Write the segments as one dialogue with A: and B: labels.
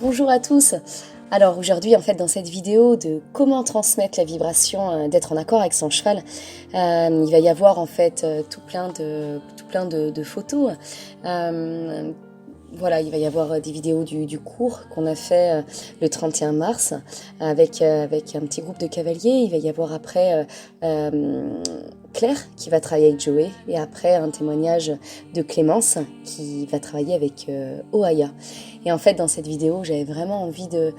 A: Bonjour à tous. Alors aujourd'hui en fait dans cette vidéo de comment transmettre la vibration d'être en accord avec son cheval, il va y avoir en fait tout plein de photos. Voilà, il va y avoir des vidéos du cours qu'on a fait le 31 mars avec un petit groupe de cavaliers. Il va y avoir après Claire qui va travailler avec Joey et après un témoignage de Clémence qui va travailler avec Ohaya. Et en fait dans cette vidéo j'avais vraiment envie de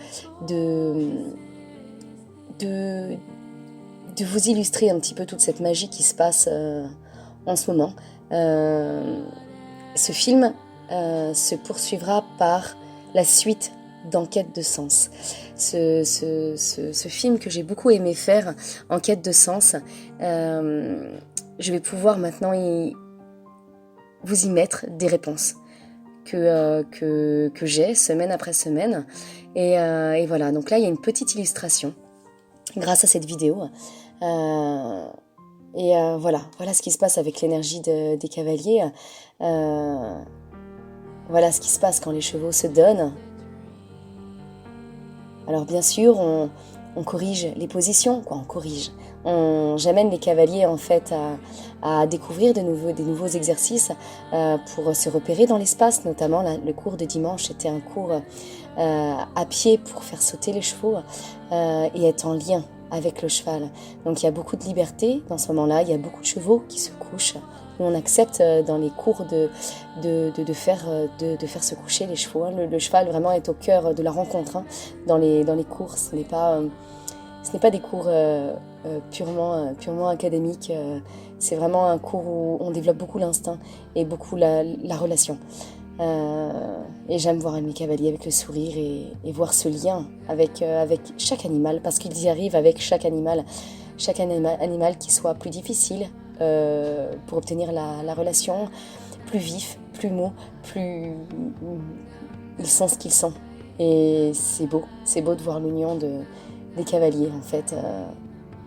A: vous illustrer un petit peu toute cette magie qui se passe en ce moment. Ce film se poursuivra par la suite d'Enquête de sens. Ce film que j'ai beaucoup aimé faire, Enquête de sens, je vais pouvoir maintenant vous y mettre des réponses que j'ai semaine après semaine. Et voilà, donc là il y a une petite illustration grâce à cette vidéo. Voilà ce qui se passe avec l'énergie des cavaliers. Voilà ce qui se passe quand les chevaux se donnent. Alors bien sûr, on corrige les positions, j'amène les cavaliers en fait à découvrir des nouveaux exercices pour se repérer dans l'espace, notamment le cours de dimanche était un cours à pied pour faire sauter les chevaux et être en lien avec le cheval. Donc il y a beaucoup de liberté dans ce moment-là, il y a beaucoup de chevaux qui se couchent. Nous, on accepte dans les cours de faire se coucher les chevaux. Le cheval vraiment est au cœur de la rencontre dans les cours. Ce n'est pas des cours purement académiques. C'est vraiment un cours où on développe beaucoup l'instinct et beaucoup la relation. Et j'aime voir mes cavaliers avec le sourire et voir ce lien avec chaque animal, parce qu'ils y arrivent avec chaque animal qui soit plus difficile pour obtenir la relation, plus vif, plus mou, plus ils sont ce qu'ils sont. Et c'est beau de voir l'union des cavaliers en fait,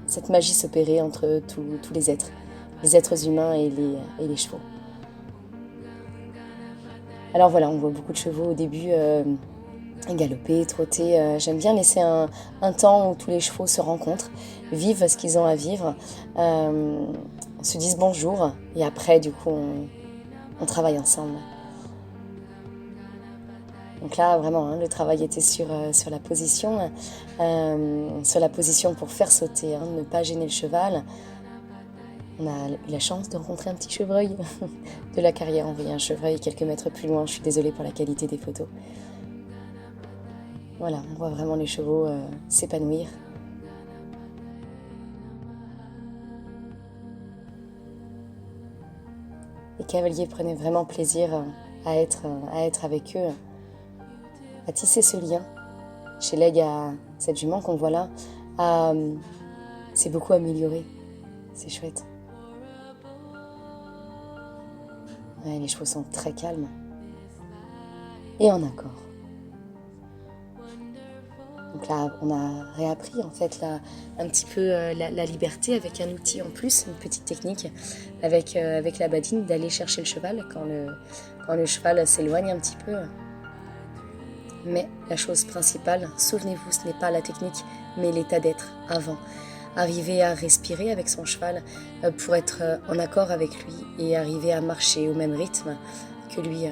A: cette magie s'opérer entre tous les êtres humains et les chevaux. Alors voilà, on voit beaucoup de chevaux au début galoper, trotter. J'aime bien laisser un temps où tous les chevaux se rencontrent, vivent ce qu'ils ont à vivre, se disent bonjour et après du coup on travaille ensemble. Donc là vraiment le travail était sur la position, pour faire sauter, ne pas gêner le cheval. On a eu la chance de rencontrer un petit chevreuil de la carrière. On voyait un chevreuil quelques mètres plus loin. Je suis désolée pour la qualité des photos. Voilà, on voit vraiment les chevaux s'épanouir. Les cavaliers prenaient vraiment plaisir à être avec eux, à tisser ce lien. Chez Leg, cette jument qu'on voit là, s'est beaucoup améliorée. C'est chouette. Ouais, les chevaux sont très calmes et en accord. Donc là, on a réappris en fait un petit peu la liberté avec un outil en plus, une petite technique avec la badine d'aller chercher le cheval quand le cheval s'éloigne un petit peu. Mais la chose principale, souvenez-vous, ce n'est pas la technique, mais l'état d'être avant. Arriver à respirer avec son cheval pour être en accord avec lui et arriver à marcher au même rythme que lui.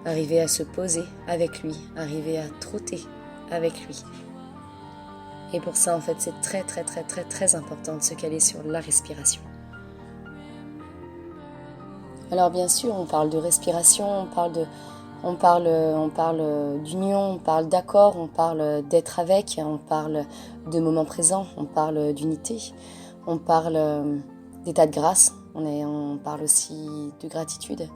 A: Arriver à se poser avec lui, arriver à trotter avec lui. Et pour ça, en fait, c'est très, très, très, très, très important de se caler sur la respiration. Alors bien sûr, on parle de respiration, on parle d'union, on parle d'accord, on parle d'être avec, on parle de moment présent, on parle d'unité, on parle d'état de grâce, on parle aussi de gratitude.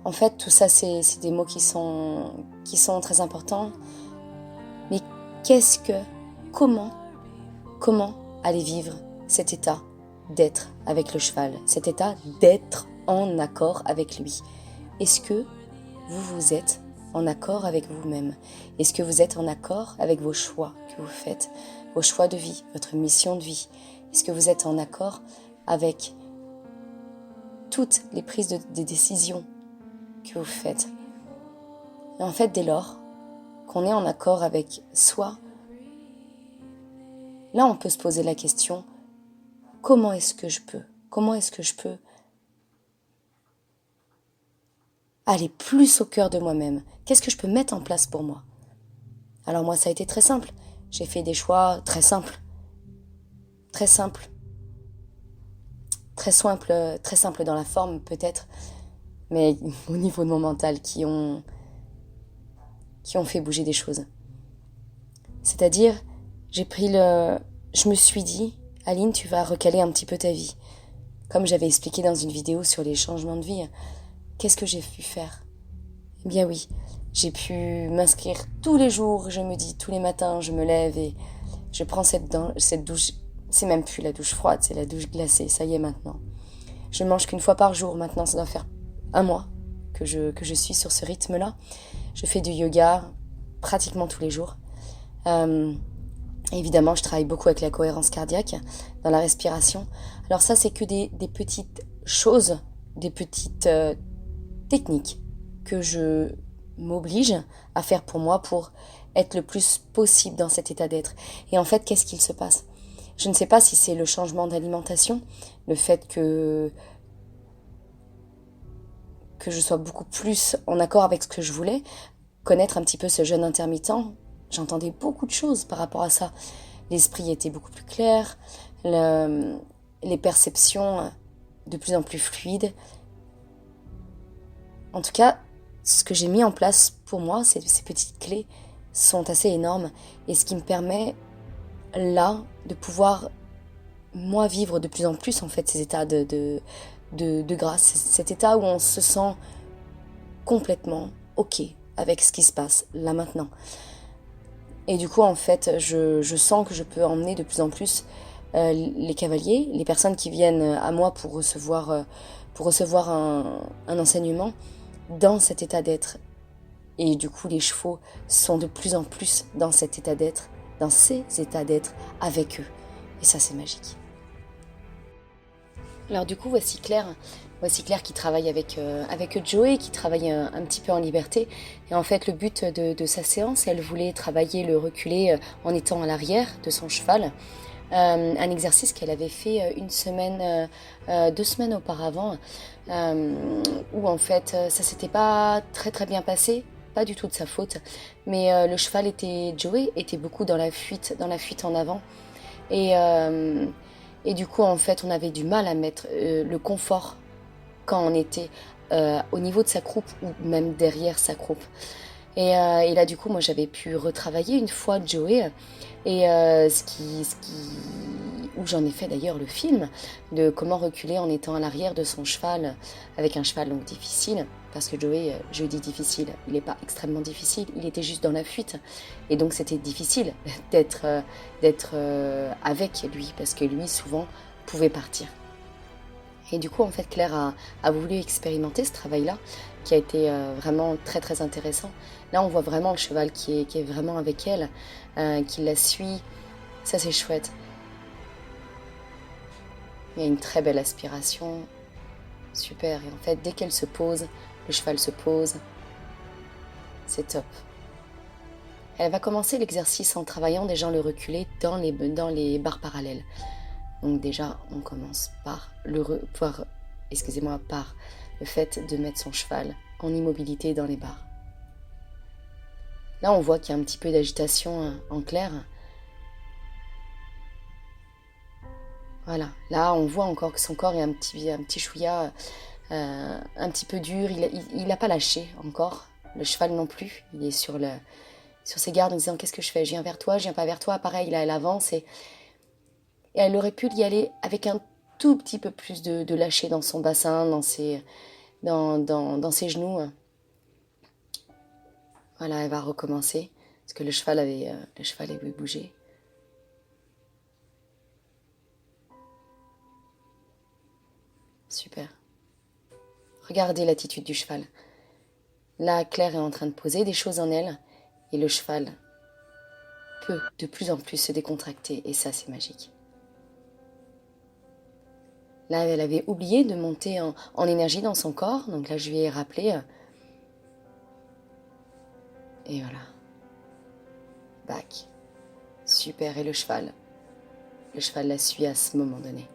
A: En fait, tout ça, c'est des mots qui sont très importants. Mais comment aller vivre cet état d'être avec le cheval, cet état d'être en accord avec lui? Est-ce que vous êtes en accord avec vous-même? Est-ce que vous êtes en accord avec vos choix que vous faites, vos choix de vie, votre mission de vie? Est-ce que vous êtes en accord avec toutes les prises de décisions que vous faites? Et en fait, dès lors qu'on est en accord avec soi, là on peut se poser la question, comment est-ce que je peux aller plus au cœur de moi-même? Qu'est-ce que je peux mettre en place pour moi? Alors moi, ça a été très simple. J'ai fait des choix très simples. Très simples. Très simple dans la forme peut-être, mais au niveau de mon mental qui ont fait bouger des choses. C'est-à-dire, je me suis dit, Aline, tu vas recaler un petit peu ta vie. Comme j'avais expliqué dans une vidéo sur les changements de vie, qu'est-ce que j'ai pu faire? Eh bien oui, j'ai pu m'inscrire tous les jours, je me dis, tous les matins, je me lève et je prends cette douche. C'est même plus la douche froide, c'est la douche glacée, ça y est maintenant. Je mange qu'une fois par jour, maintenant ça doit faire un mois que je suis sur ce rythme-là. Je fais du yoga pratiquement tous les jours. Évidemment, je travaille beaucoup avec la cohérence cardiaque, dans la respiration. Alors ça, c'est que des petites choses, des petites techniques que je m'oblige à faire pour moi pour être le plus possible dans cet état d'être. Et en fait, qu'est-ce qu'il se passe? Je ne sais pas si c'est le changement d'alimentation, le fait que je sois beaucoup plus en accord avec ce que je voulais, connaître un petit peu ce jeûne intermittent. J'entendais beaucoup de choses par rapport à ça. L'esprit était beaucoup plus clair, les perceptions de plus en plus fluides. En tout cas, ce que j'ai mis en place pour moi, ces petites clés, sont assez énormes. Et ce qui me permet, là, de pouvoir, moi, vivre de plus en plus, en fait, ces états de grâce. Cet état où on se sent complètement OK avec ce qui se passe, là, maintenant. Et du coup, en fait, je sens que je peux emmener de plus en plus les cavaliers, les personnes qui viennent à moi pour recevoir un enseignement dans cet état d'être. Et du coup, les chevaux sont de plus en plus dans cet état d'être, dans ces états d'être avec eux. Et ça, c'est magique. Alors du coup, voici Claire qui travaille avec Joey, qui travaille un petit peu en liberté. Et en fait, le but de sa séance, elle voulait travailler le reculé en étant à l'arrière de son cheval. Un exercice qu'elle avait fait 2 semaines auparavant, où en fait, ça s'était pas très très bien passé. Pas du tout de sa faute, mais le cheval Joey était beaucoup dans la fuite en avant. Et du coup, en fait, on avait du mal à mettre le confort quand on était au niveau de sa croupe ou même derrière sa croupe. Et là, du coup, moi, j'avais pu retravailler une fois Joey. Et où j'en ai fait d'ailleurs le film de comment reculer en étant à l'arrière de son cheval, avec un cheval donc difficile, parce que Joey, je dis difficile, il n'est pas extrêmement difficile, il était juste dans la fuite. Et donc c'était difficile d'être avec lui, parce que lui, souvent, pouvait partir. Et du coup, en fait, Claire a voulu expérimenter ce travail-là, qui a été vraiment très très intéressant. Là, on voit vraiment le cheval qui est vraiment avec elle, qui la suit. Ça, c'est chouette. Il y a une très belle aspiration. Super. Et en fait, dès qu'elle se pose, le cheval se pose. C'est top. Elle va commencer l'exercice en travaillant déjà le reculé dans les barres parallèles. Donc déjà, on commence par par le fait de mettre son cheval en immobilité dans les barres. Là, on voit qu'il y a un petit peu d'agitation en clair. Voilà. Là, on voit encore que son corps est un petit chouïa, un petit peu dur. Il n'a pas lâché encore. Le cheval non plus. Il est sur ses gardes en disant qu'est-ce que je fais? Je viens vers toi, je viens pas vers toi. Pareil, là, elle avance et elle aurait pu y aller avec un tout petit peu plus de lâcher dans son bassin, dans ses genoux. Voilà, elle va recommencer parce que le cheval avait bougé. Super. Regardez l'attitude du cheval. Là, Claire est en train de poser des choses en elle et le cheval peut de plus en plus se décontracter et ça, c'est magique. Là, elle avait oublié de monter en énergie dans son corps, donc là, je lui ai rappelé Et voilà. Back. Super, et le cheval? Le cheval la suit à ce moment donné.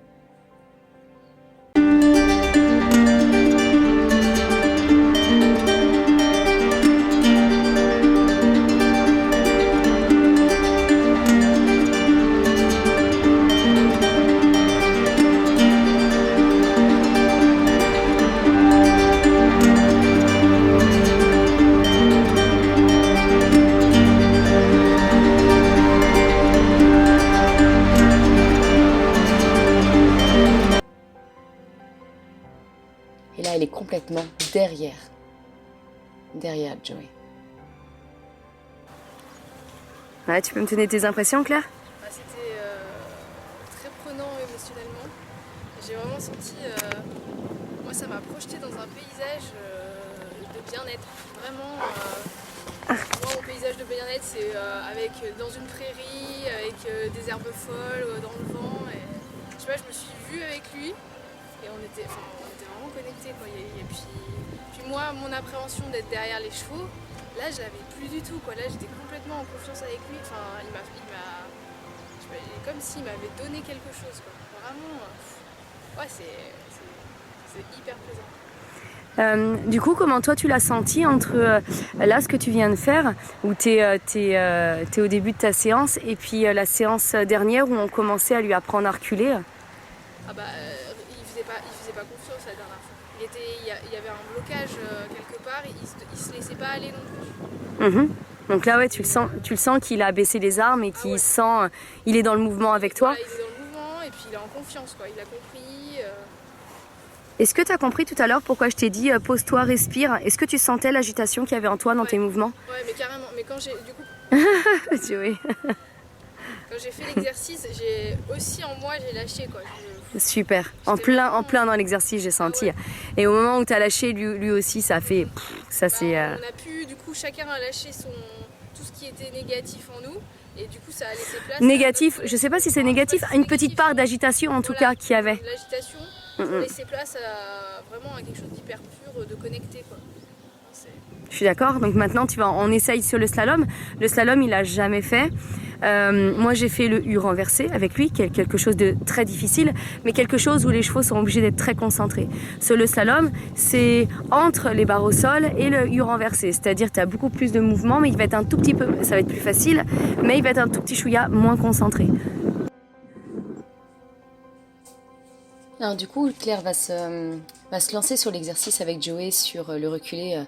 A: Et là, elle est complètement derrière Joey. Ouais, tu peux me donner tes impressions, Claire?
B: C'était très prenant émotionnellement. J'ai vraiment senti, moi ça m'a projeté dans un paysage de bien-être. Vraiment, moi mon paysage de bien-être c'est dans une prairie, avec des herbes folles, dans le vent. Et, je sais pas, je me suis vue avec lui et on était vraiment connectés, quoi. Et puis moi, mon appréhension d'être derrière les chevaux, là je l'avais plus du tout, quoi. Là j'étais complètement en confiance avec lui. Enfin, comme s'il m'avait donné quelque chose, quoi. Vraiment, ouais, c'est hyper plaisant.
A: Du coup, comment toi tu l'as senti entre là ce que tu viens de faire, où t'es au début de ta séance, et puis la séance dernière où on commençait à lui apprendre à reculer?
B: Ah bah, il faisait pas confiance la dernière fois. Il y avait un blocage quelque part, il se laissait pas aller non plus.
A: Donc là, ouais, tu le sens qu'il a baissé les armes et qu'il sent, il est dans le mouvement avec toi.
B: Voilà, il est dans le mouvement et puis il est en confiance, quoi. Il a compris.
A: Est-ce que tu as compris tout à l'heure pourquoi je t'ai dit pose-toi, respire? Est-ce que tu sentais l'agitation qu'il y avait en toi dans tes mouvements?
B: Ouais, mais carrément. Mais quand
A: Oui.
B: Quand j'ai fait l'exercice, j'ai aussi en moi, j'ai lâché, quoi.
A: Super. En plein dans l'exercice, j'ai senti. Ouais. Et au moment où tu as lâché, lui aussi, ça fait... ça c'est.
B: On a pu, du coup, chacun a lâché tout ce qui était négatif en nous. Et du coup, ça a laissé place.
A: Négatif, je sais pas si c'est négatif, une petite part d'agitation en tout cas qu'il y avait.
B: L'agitation, pour laisser place vraiment à quelque chose d'hyper pur, de connecté, quoi.
A: Je suis d'accord. Donc maintenant, on essaye sur le slalom. Le slalom, il a jamais fait. Moi, j'ai fait le U renversé avec lui, qui est quelque chose de très difficile, mais quelque chose où les chevaux sont obligés d'être très concentrés. Sur le slalom, c'est entre les barres au sol et le U renversé. C'est-à-dire que tu as beaucoup plus de mouvement, mais il va être un tout petit peu, ça va être plus facile, mais il va être un tout petit chouïa moins concentré. Alors du coup, Claire va se lancer sur l'exercice avec Joey sur le reculé.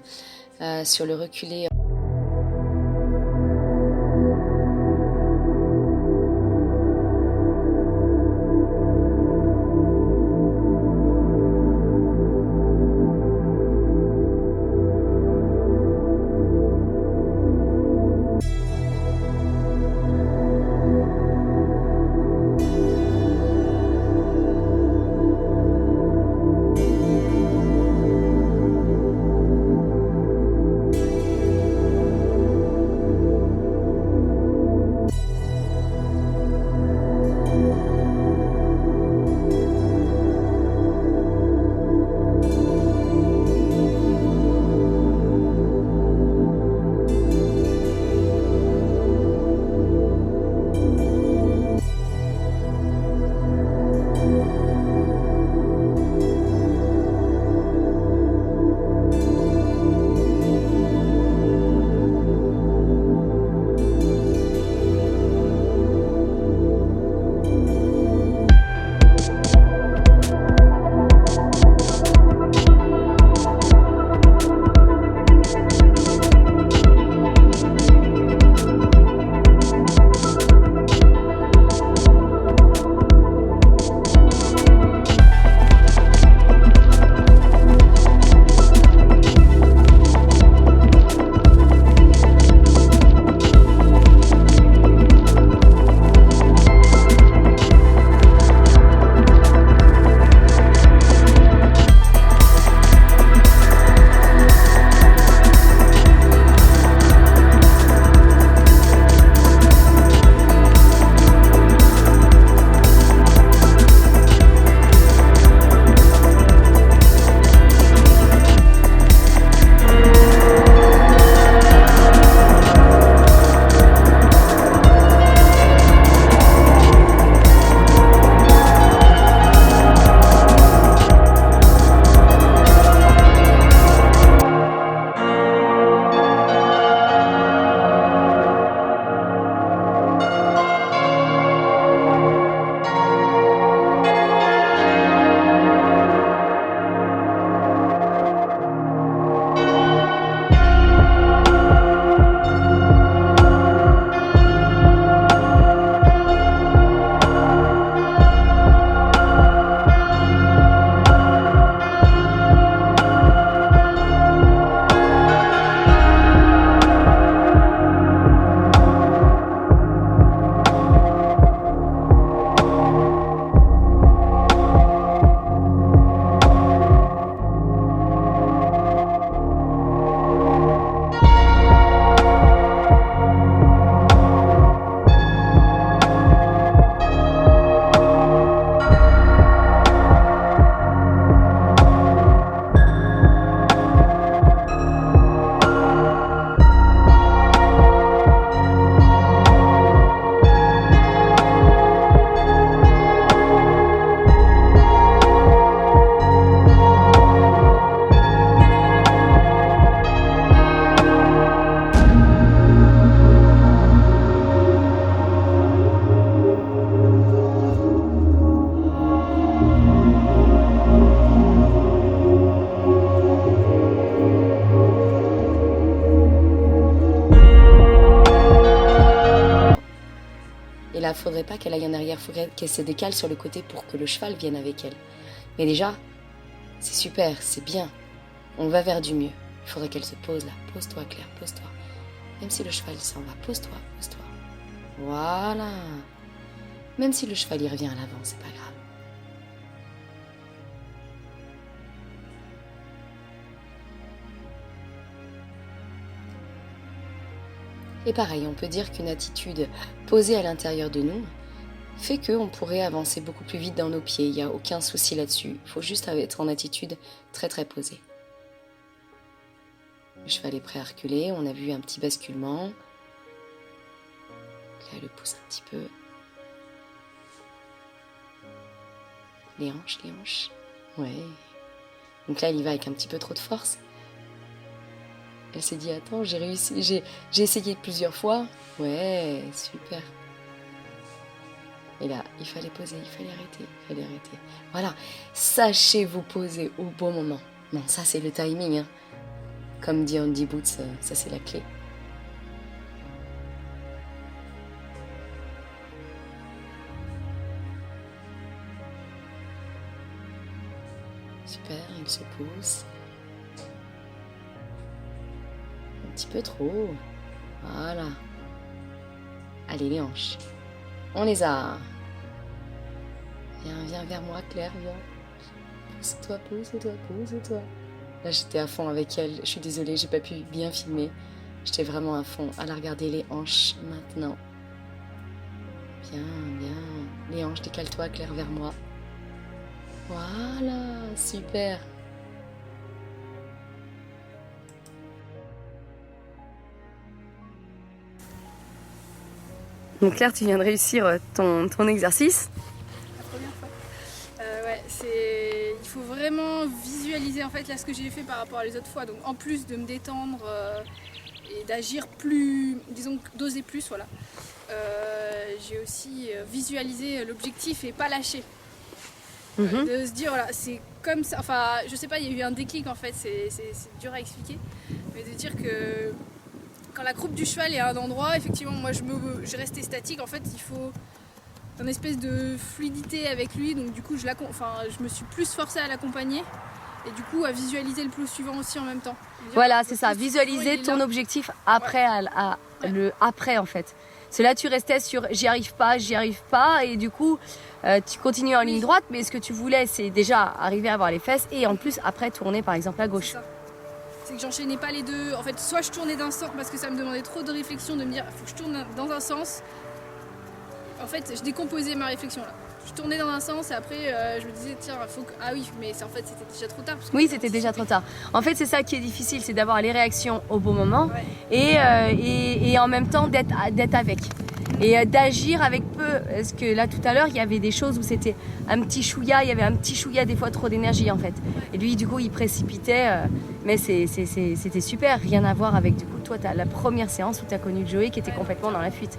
A: faudrait pas qu'elle aille en arrière, faudrait qu'elle se décale sur le côté pour que le cheval vienne avec elle. Mais déjà, c'est super, c'est bien. On va vers du mieux. Il faudrait qu'elle se pose là. Pose-toi, Claire, pose-toi. Même si le cheval s'en va, pose-toi, pose-toi. Voilà. Même si le cheval y revient à l'avant, c'est pas grave. Et pareil, on peut dire qu'une attitude posée à l'intérieur de nous fait qu'on pourrait avancer beaucoup plus vite dans nos pieds. Il n'y a aucun souci là-dessus. Il faut juste être en attitude très très posée. Le cheval est prêt à reculer. On a vu un petit basculement. Là, elle le pousse un petit peu. Les hanches, les hanches. Ouais. Donc là, elle y va avec un petit peu trop de force. Elle s'est dit, attends, j'ai réussi, j'ai essayé plusieurs fois. Ouais, super. Et là, il fallait poser, il fallait arrêter. Voilà, sachez vous poser au bon moment. Non, ça c'est le timing, hein. Comme dit Andy Boots, ça c'est la clé. Super, il se pousse. Un petit peu trop. Voilà. Allez, les hanches. On les a. Viens vers moi, Claire, viens. Pousse-toi, pousse-toi, pousse-toi. Là, j'étais à fond avec elle. Je suis désolée, j'ai pas pu bien filmer. J'étais vraiment à fond à la regarder les hanches maintenant. Bien. Les hanches, décale-toi, Claire, vers moi. Voilà, super. Donc Claire, tu viens de réussir ton exercice.
B: La première fois. Il faut vraiment visualiser en fait là ce que j'ai fait par rapport à les autres fois. Donc en plus de me détendre et d'agir plus, disons d'oser plus, voilà. J'ai aussi visualisé l'objectif et pas lâcher. De se dire voilà, c'est comme ça. Enfin, je sais pas, il y a eu un déclic en fait. C'est dur à expliquer, mais de dire que quand la croupe du cheval est à un endroit, effectivement, moi je restais statique. En fait, il faut une espèce de fluidité avec lui. Donc du coup, je me suis plus forcée à l'accompagner et du coup à visualiser le plot suivant aussi en même temps.
C: Voilà, c'est ça. Visualiser ton objectif après, le après en fait. C'est là tu restais sur j'y arrive pas et du coup tu continues en ligne droite. Mais ce que tu voulais, c'est déjà arriver à avoir les fesses et en plus après tourner par exemple à gauche.
B: C'est que j'enchaînais pas les deux. En fait, soit je tournais d'un sens parce que ça me demandait trop de réflexion de me dire faut que je tourne dans un sens. En fait, je décomposais ma réflexion là. Je tournais dans un sens et après je me disais tiens, faut que ah oui, mais en fait c'était déjà trop tard.
C: Oui, c'était déjà trop tard. En fait, c'est ça qui est difficile, c'est d'avoir les réactions au bon moment et en même temps d'être avec. Et d'agir avec peu, parce que là tout à l'heure il y avait des choses où c'était un petit chouïa, il y avait un petit chouïa des fois trop d'énergie en fait. Et lui du coup il précipitait, mais c'était super, rien à voir avec du coup toi t'as la première séance où tu as connu Joey qui était complètement dans la fuite.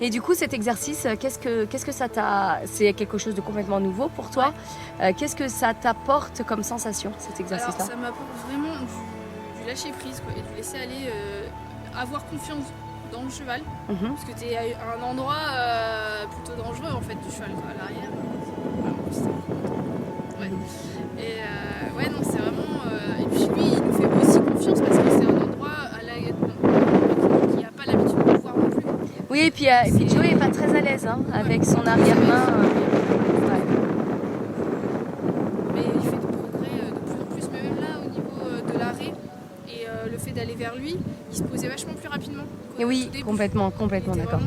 C: Et du coup cet exercice, qu'est-ce que ça t'a, c'est quelque chose de complètement nouveau pour toi, qu'est-ce que ça t'apporte comme sensation cet exercice-là?
B: Alors ça m'apporte vraiment du lâcher prise quoi, et du laisser aller, avoir confiance dans le cheval, parce que tu es à un endroit plutôt dangereux en fait du cheval quoi, à l'arrière. Non c'est vraiment et puis lui il nous fait aussi confiance parce que c'est un endroit qui n'a pas l'habitude de voir non plus.
C: Oui et puis Joey est pas très à l'aise avec son arrière-main.
B: Mais il fait des progrès de plus en plus, mais même là au niveau de l'arrêt et le fait d'aller vers lui, il se posait vachement plus rapidement.
C: Et oui, complètement d'accord.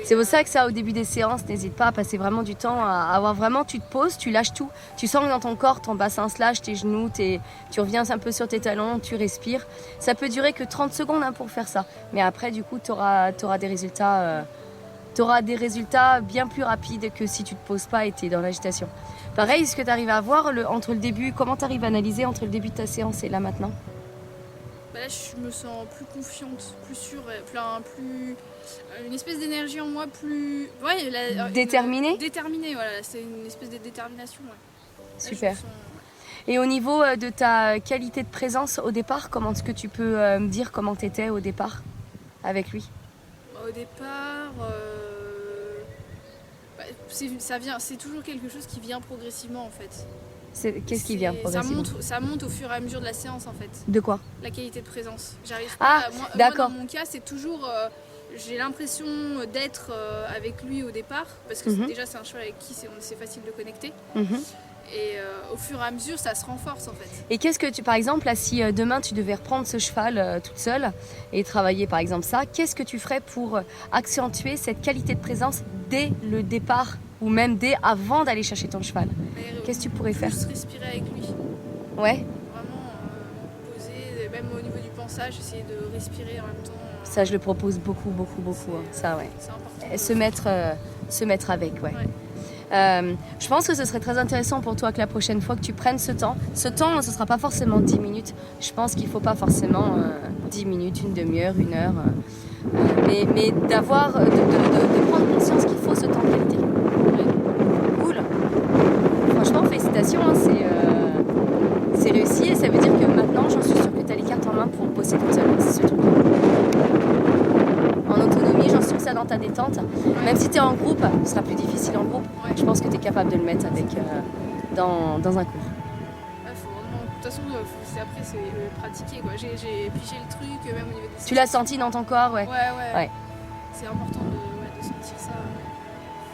C: C'est pour ça que ça, au début des séances, n'hésite pas à passer vraiment du temps à avoir vraiment, tu te poses, tu lâches tout. Tu sens que dans ton corps, ton bassin se lâche, tes genoux, tu reviens un peu sur tes talons, tu respires. Ça peut durer que 30 secondes pour faire ça. Mais après, du coup, tu auras des résultats. T'auras des résultats bien plus rapides que si tu te poses pas et tu es dans l'agitation. Pareil, est-ce que tu arrives à voir entre le début, comment tu arrives à analyser entre le début de ta séance et là maintenant?
B: Là, je me sens plus confiante, plus sûre, plus une espèce d'énergie en moi, plus
C: déterminée.
B: Déterminée, voilà, c'est une espèce de détermination. Ouais.
C: Super. Et au niveau de ta qualité de présence au départ, comment est-ce que tu peux me dire comment tu étais au départ avec lui?
B: Au départ, c'est toujours quelque chose qui vient progressivement en fait.
C: Qu'est-ce qui vient progressivement?
B: Ça monte au fur et à mesure de la séance en fait.
C: De quoi?
B: La qualité de présence. J'arrive
C: Ah,
B: pas, moi,
C: d'accord.
B: dans mon cas, c'est toujours. J'ai l'impression d'être avec lui au départ, parce que déjà c'est un cheval avec qui c'est facile de connecter. Et au fur et à mesure, ça se renforce en fait.
C: Et qu'est-ce que tu, par exemple, là, si demain tu devais reprendre ce cheval toute seule et travailler par exemple ça, qu'est-ce que tu ferais pour accentuer cette qualité de présence dès le départ ou même dès avant d'aller chercher ton cheval? Qu'est-ce que tu pourrais faire?
B: Juste respirer avec lui.
C: Ouais.
B: Vraiment poser, même au niveau du pensage, essayer de respirer en même temps.
C: Ça, je le propose beaucoup, hein. Ça, ouais.
B: C'est important.
C: Et se mettre avec, ouais. Je pense que ce serait très intéressant pour toi que la prochaine fois que tu prennes ce temps, ce ne sera pas forcément 10 minutes. Je pense qu'il ne faut pas forcément 10 minutes, une demi-heure, une heure. Mais d'avoir, de prendre conscience qu'il faut ce temps de qualité. Cool. Franchement, félicitations, hein, c'est réussi et ça veut dire que maintenant, j'en suis sûre que tu as les cartes en main pour bosser toute seule. C'est ce truc. En autonomie, j'en suis sûre que ça dans ta détente. Même si tu es en groupe, ce sera plus difficile en groupe. Je pense que tu es capable de le mettre avec, dans un cours.
B: De toute façon, après, c'est pratiquer. J'ai pigé le truc, même au niveau des...
C: Tu l'as senti dans ton corps, ouais.
B: Ouais. C'est important de sentir ça,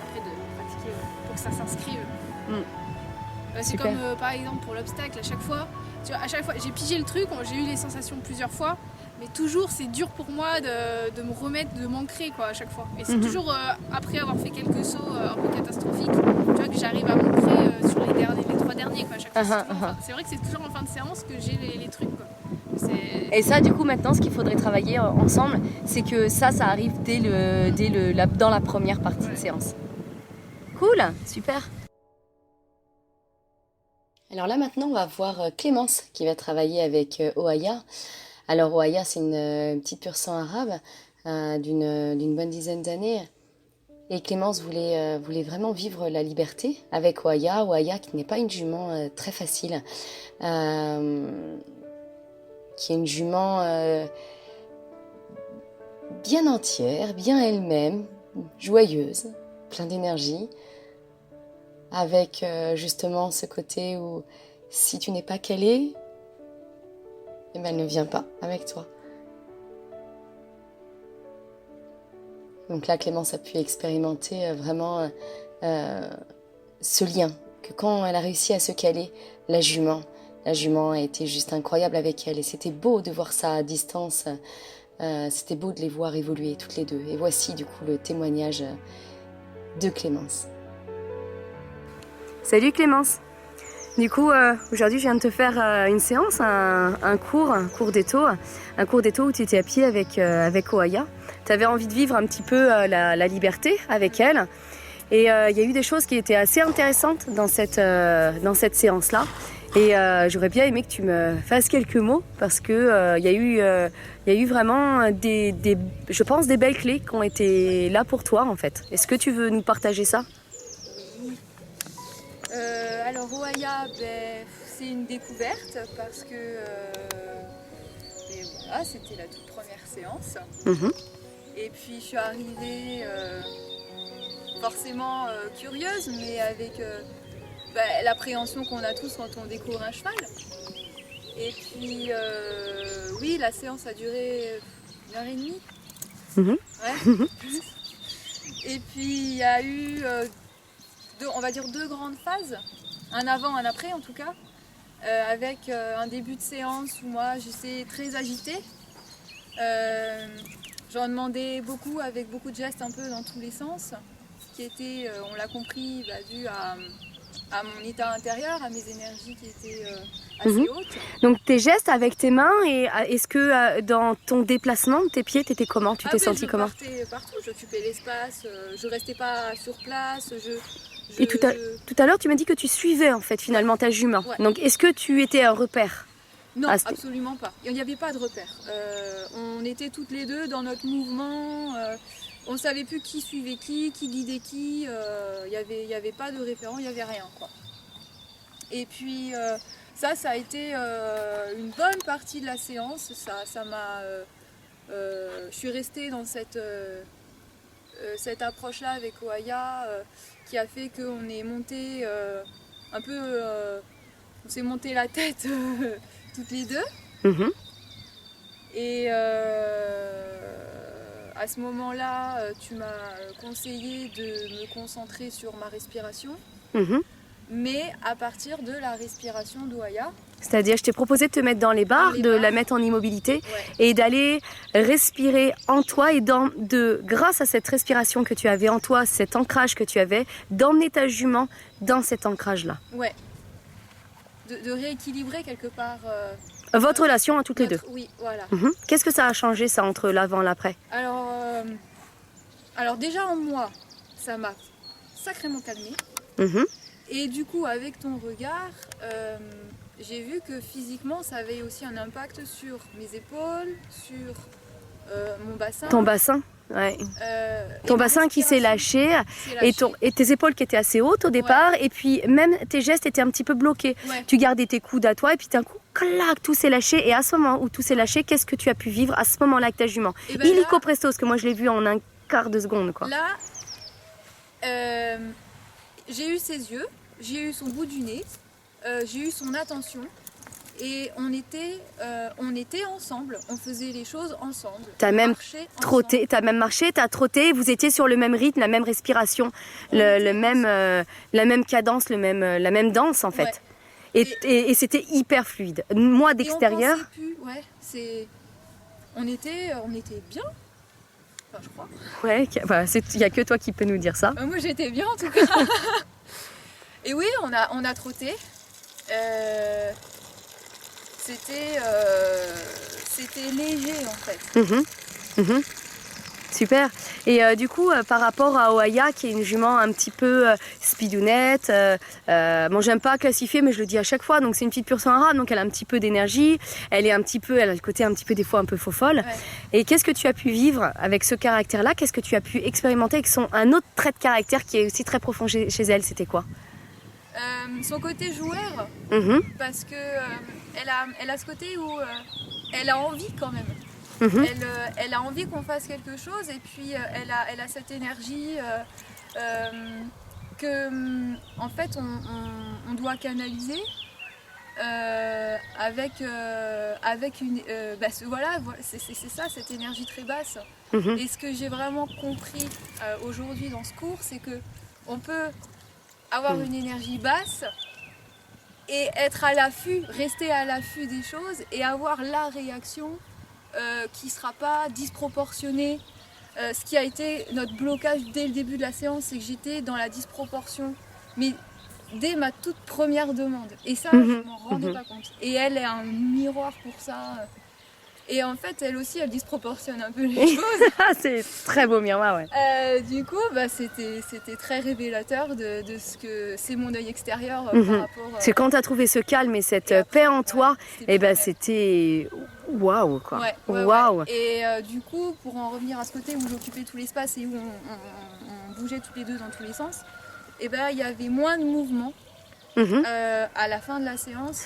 B: après de pratiquer pour que ça s'inscrive. C'est comme par exemple pour l'obstacle, à chaque fois, j'ai pigé le truc, j'ai eu les sensations plusieurs fois, mais toujours c'est dur pour moi de me remettre, de m'ancrer à chaque fois. Et c'est toujours après avoir fait quelques sauts un peu catastrophiques, tu vois, que j'arrive à m'ancrer sur les 3 derniers à chaque fois. C'est vrai que c'est toujours en fin de séance que j'ai les trucs.
C: Et ça, du coup, maintenant, ce qu'il faudrait travailler ensemble, c'est que ça arrive dans la première partie de séance. Cool, super.
A: Alors là maintenant on va voir Clémence qui va travailler avec Ohaya. Alors Ohaya c'est une petite pur sang arabe d'une bonne dizaine d'années. Et Clémence voulait vraiment vivre la liberté avec Ohaya. Ohaya qui n'est pas une jument très facile, qui est une jument bien entière, bien elle-même, joyeuse, plein d'énergie. Avec justement ce côté où si tu n'es pas calé, eh ben, elle ne vient pas avec toi. Donc là, Clémence a pu expérimenter vraiment ce lien, que quand elle a réussi à se caler, la jument a été juste incroyable avec elle. Et c'était beau de voir ça à distance, c'était beau de les voir évoluer toutes les deux. Et voici du coup le témoignage de Clémence.
C: Salut Clémence. Du coup, aujourd'hui, je viens de te faire une séance, un cours d'étau où tu étais à pied avec Ohaya. Tu avais envie de vivre un petit peu la liberté avec elle. Et il y a eu des choses qui étaient assez intéressantes dans cette séance-là. Et j'aurais bien aimé que tu me fasses quelques mots parce que il y a eu vraiment je pense, des belles clés qui ont été là pour toi en fait. Est-ce que tu veux nous partager ça ?
D: Alors Ohaya, c'est une découverte parce que voilà, c'était la toute première séance. Et puis je suis arrivée forcément curieuse, mais avec l'appréhension qu'on a tous quand on découvre un cheval. Et puis oui, la séance a duré 1h30. Ouais. Et puis il y a eu on va dire 2 grandes phases, un avant, un après en tout cas, avec un début de séance où moi j'étais très agitée. J'en demandais beaucoup avec beaucoup de gestes un peu dans tous les sens, qui était, on l'a compris, dû à mon état intérieur, à mes énergies qui étaient assez hautes.
C: Donc tes gestes avec tes mains, et est-ce que dans ton déplacement de tes pieds, t'étais comment? Tu t'es sentie comment?
D: Je partais partout, j'occupais l'espace, je restais pas sur place.
C: Et tout à l'heure, tu m'as dit que tu suivais en fait finalement ta jument.
D: Ouais.
C: Donc est-ce que tu étais un repère?
D: Non, absolument pas. Il n'y avait pas de repère. On était toutes les deux dans notre mouvement. On ne savait plus qui suivait qui guidait qui. Il n'y avait pas de référent, il n'y avait rien, quoi. Et puis ça a été une bonne partie de la séance. Ça m'a. Je suis restée dans cette approche-là avec Ohaya. qui a fait qu'on est monté un peu... on s'est monté la tête toutes les deux.
C: Mhm.
D: Et à ce moment-là, tu m'as conseillé de me concentrer sur ma respiration,
C: Mhm.
D: mais à partir de la respiration d'Oya.
C: C'est-à-dire, je t'ai proposé de te mettre dans les barres,
D: Dans les
C: de
D: barres.
C: la mettre en immobilité
D: Ouais.
C: et d'aller respirer en toi et grâce à cette respiration que tu avais en toi, cet ancrage que tu avais, d'emmener ta jument dans cet ancrage-là.
D: Ouais. De rééquilibrer quelque part
C: Votre relation à toutes les deux.
D: Oui, voilà.
C: Mhm. Qu'est-ce que ça a changé, ça, entre l'avant et l'après?
D: Alors déjà en moi, ça m'a sacrément calmée.
C: Mhm.
D: Et du coup, avec ton regard, j'ai vu que physiquement, ça avait aussi un impact sur mes épaules, sur mon bassin.
C: Ton bassin, ouais.
D: Et
C: Ton
D: ma
C: bassin qui s'est lâché,
D: respiration s'est lâchée.
C: et tes épaules qui étaient assez hautes au départ, et puis même tes gestes étaient un petit peu bloqués.
D: Ouais.
C: Tu gardais tes coudes à toi, et puis d'un coup, clac, tout s'est lâché. Et à ce moment où tout s'est lâché, qu'est-ce que tu as pu vivre à ce moment-là avec ta jument?
D: Et ben
C: Illico
D: là-
C: presto, parce que moi je l'ai vu en un quart de seconde, quoi.
D: Là, j'ai eu ses yeux, j'ai eu son bout du nez, j'ai eu son attention. Et on était ensemble, on faisait les choses ensemble.
C: T'as
D: On
C: même
D: marchait
C: Trotté, t'as même marché, t'as trotté, vous étiez sur le même rythme, la même respiration, la même cadence, la même danse en fait.
D: Ouais.
C: Et c'était hyper fluide. Moi
D: Et
C: d'extérieur,
D: on pensait plus, ouais, on était bien, enfin je crois.
C: ouais, il y a que toi qui peux nous dire ça.
D: Moi j'étais bien en tout cas. Et oui, on a trotté. C'était léger en fait.
C: Mhm, mhm. Super. Et du coup, par rapport à Oya, qui est une jument un petit peu speedounette, bon, j'aime pas classifier, mais je le dis à chaque fois, donc c'est une petite pure sang arabe, donc elle a un petit peu d'énergie, elle a le côté un petit peu des fois un peu faux folle.
D: Ouais.
C: Et qu'est-ce que tu as pu vivre avec ce caractère-là? Qu'est-ce que tu as pu expérimenter avec un autre trait de caractère qui est aussi très profond chez elle? C'était quoi?
D: Son côté joueur,
C: Mhm,
D: parce que elle a ce côté où elle a envie quand même.
C: mhm.
D: Elle a envie qu'on fasse quelque chose et puis elle a cette énergie que en fait on doit canaliser avec une voilà c'est ça, cette énergie très basse.
C: Mhm.
D: Et ce que j'ai vraiment compris aujourd'hui dans ce cours, c'est que on peut avoir une énergie basse et être à l'affût, rester à l'affût des choses et avoir la réaction qui ne sera pas disproportionnée. Ce qui a été notre blocage dès le début de la séance, c'est que j'étais dans la disproportion, mais dès ma toute première demande. Et ça, je ne m'en rendais pas compte. Et elle est un miroir pour ça. Et en fait, elle aussi, elle disproportionne un peu les choses.
C: C'est très beau miroir, ouais.
D: Du coup, c'était très révélateur de ce que c'est mon œil extérieur par rapport...
C: Parce que quand tu as trouvé ce calme et cette paix en toi, et ben c'était waouh quoi. Waouh.
D: Ouais. Et du coup, pour en revenir à ce côté où j'occupais tout l'espace et où on bougeait toutes les deux dans tous les sens, et ben il y avait moins de mouvement à la fin de la séance.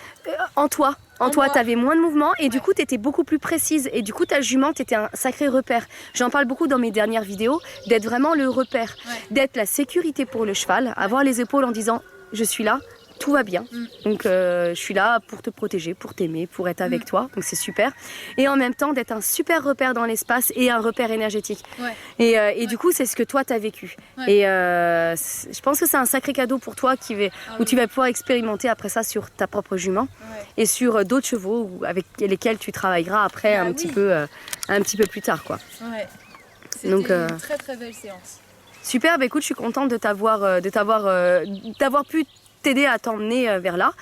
C: En toi,
D: moi.
C: tu avais moins de mouvement et du
D: Ouais.
C: coup tu étais beaucoup plus précise et du coup ta jument était un sacré repère. J'en parle beaucoup dans mes dernières vidéos, d'être vraiment le repère, d'être la sécurité pour le cheval, avoir les épaules en disant je suis là, tout va bien. Donc je suis là pour te protéger, pour t'aimer, pour être avec toi. Donc c'est super. Et en même temps d'être un super repère dans l'espace et un repère énergétique.
D: Ouais.
C: Et du coup c'est ce que toi tu as vécu.
D: Ouais.
C: Et je pense que c'est un sacré cadeau pour toi où tu vas pouvoir expérimenter après ça sur ta propre jument et sur d'autres chevaux avec lesquels tu travailleras après un petit peu plus tard quoi.
D: Ouais. C'était
C: Donc,
D: une très très belle séance.
C: Super, bah écoute, je suis contente d'avoir pu t'aider à t'emmener vers là.